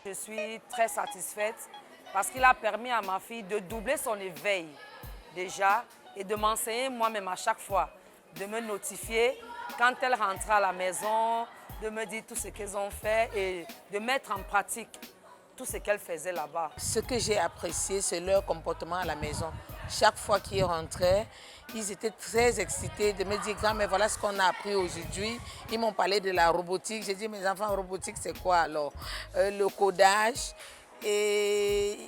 Je suis très satisfaite parce qu'il a permis à ma fille de doubler son éveil déjà et de m'enseigner moi-même à chaque fois, de me notifier quand elle rentre à la maison, de me dire tout ce qu'elles ont fait et de mettre en pratique tout ce qu'elles faisaient là-bas. Ce que j'ai apprécié, c'est leur comportement à la maison. Chaque fois qu'ils rentraient, ils étaient très excités de me dire « Grand-mère, voilà ce qu'on a appris aujourd'hui ». Ils m'ont parlé de la robotique. J'ai dit « Mes enfants, robotique, c'est quoi alors ?» Le codage. Et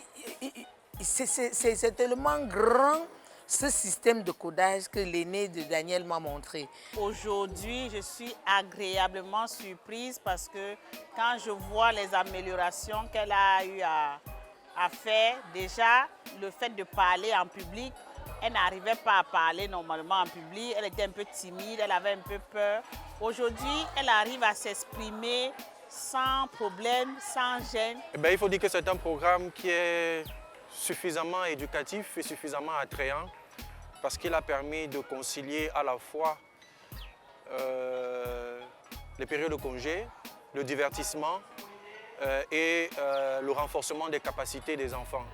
c'est tellement grand ce système de codage que l'aîné de Daniel m'a montré. Aujourd'hui, je suis agréablement surprise parce que quand je vois les améliorations qu'elle a eu à faire, déjà le fait de parler en public, elle n'arrivait pas à parler normalement en public, elle était un peu timide, elle avait un peu peur. Aujourd'hui, elle arrive à s'exprimer sans problème, sans gêne. Il faut dire que c'est un programme qui est suffisamment éducatif et suffisamment attrayant parce qu'il a permis de concilier à la fois les périodes de congé, le divertissement et le renforcement des capacités des enfants.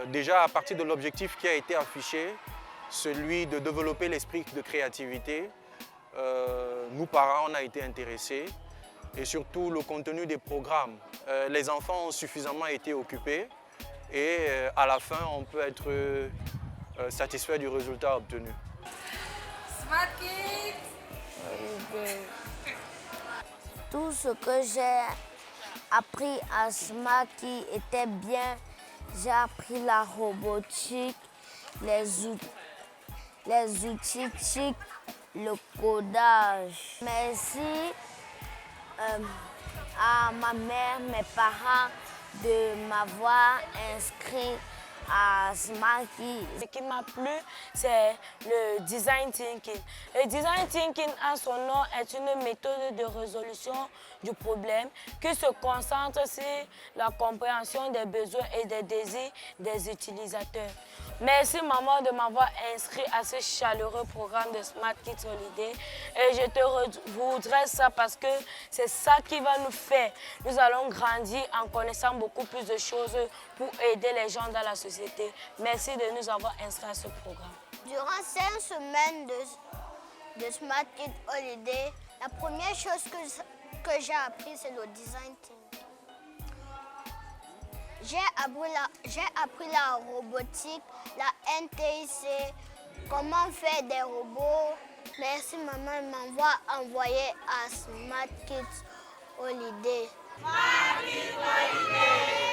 Déjà à partir de l'objectif qui a été affiché, celui de développer l'esprit de créativité, nous parents on a été intéressés et surtout le contenu des programmes. Les enfants ont suffisamment été occupés et à la fin on peut être satisfait du résultat obtenu. Smart Kids! Tout ce que j'ai appris à Smart Kids était bien. J'ai appris la robotique, les outils TIC, le codage. Merci à ma mère, mes parents de m'avoir inscrit à Smart Kids. Ce qui m'a plu, c'est le design thinking. Le design thinking, à son nom, est une méthode de résolution du problème qui se concentre sur la compréhension des besoins et des désirs des utilisateurs. Merci maman de m'avoir inscrit à ce chaleureux programme de Smart Kids Holiday et je te voudrais ça parce que c'est ça qui va nous faire. Nous allons grandir en connaissant beaucoup plus de choses pour aider les gens dans la société. Merci de nous avoir inscrits à ce programme. Durant 5 semaines de Smart Kids Holiday, la première chose que j'ai appris, c'est le design thinking. J'ai appris la robotique, la NTIC, comment faire des robots. Merci maman de m'avoir envoyé à Smart Kids Holiday. Smart Kids Holiday!